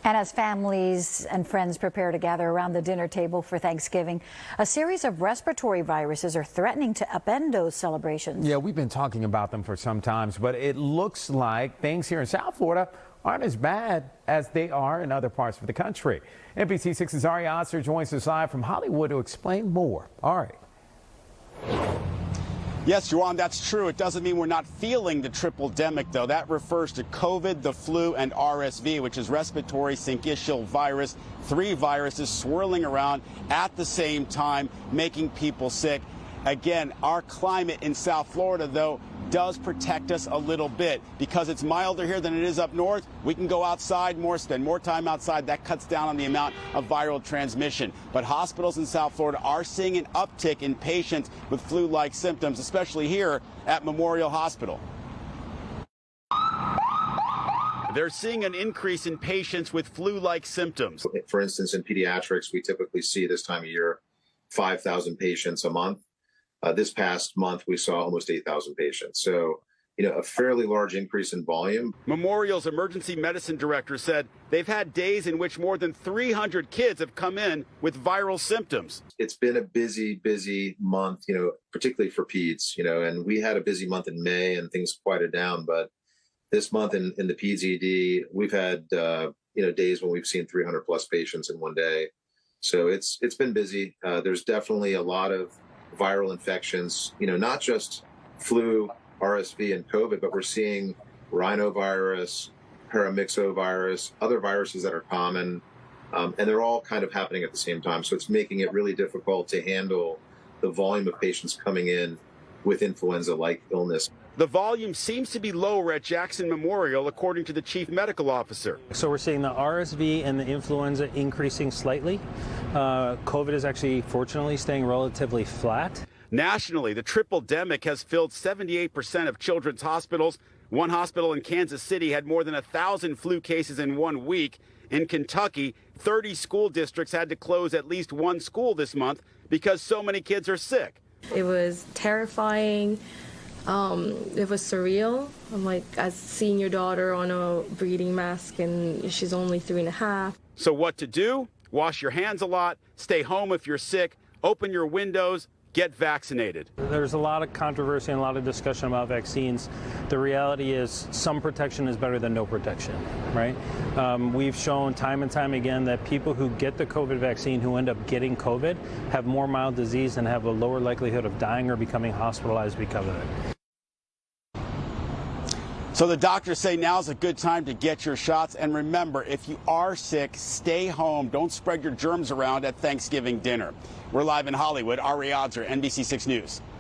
And as families and friends prepare to gather around the dinner table for Thanksgiving, a series of respiratory viruses are threatening to upend those celebrations. Yeah, we've been talking about them for some time, but it looks like things here in South Florida aren't as bad as they are in other parts of the country. NBC 6's Ari Odzer joins us live from Hollywood to explain more. Ari. Yes, Juan, that's true. It doesn't mean we're not feeling the triple-demic, though. That refers to COVID, the flu, and RSV, which is respiratory syncytial virus. 3 viruses swirling around at the same time, making people sick. Again, our climate in South Florida, though, does protect us a little bit. Because it's milder here than it is up north, we can go outside more, spend more time outside. That cuts down on the amount of viral transmission. But hospitals in South Florida are seeing an uptick in patients with flu-like symptoms, especially here at Memorial Hospital. They're seeing an increase in patients with flu-like symptoms. For instance, in pediatrics, we typically see this time of year 5,000 patients a month. This past month, we saw almost 8,000 patients. So, a fairly large increase in volume. Memorial's emergency medicine director said they've had days in which more than 300 kids have come in with viral symptoms. It's been a busy month, particularly for peds, and we had a busy month in May and things quieted down. But this month in the peds ED, we've had, days when we've seen 300 plus patients in one day. So it's been busy. There's definitely a lot of viral infections, not just flu, RSV, and COVID, but we're seeing rhinovirus, paramyxovirus, other viruses that are common, and they're all kind of happening at the same time. So it's making it really difficult to handle the volume of patients coming in with influenza-like illness. The volume seems to be lower at Jackson Memorial, according to the chief medical officer. So we're seeing the RSV and the influenza increasing slightly. COVID is actually, fortunately, staying relatively flat. Nationally, the triple-demic has filled 78% of children's hospitals. One hospital in Kansas City had more than 1,000 flu cases in 1 week. In Kentucky, 30 school districts had to close at least one school this month because so many kids are sick. It was terrifying. It was surreal. I'm like, as seeing your daughter on a breathing mask and she's only 3.5. So what to do? Wash your hands a lot, stay home if you're sick, open your windows, get vaccinated. There's a lot of controversy and a lot of discussion about vaccines. The reality is some protection is better than no protection, right? We've shown time and time again that people who get the COVID vaccine who end up getting COVID have more mild disease and have a lower likelihood of dying or becoming hospitalized because of it. So the doctors say now's a good time to get your shots. And remember, if you are sick, stay home. Don't spread your germs around at Thanksgiving dinner. We're live in Hollywood. Ari Odzer, NBC 6 News.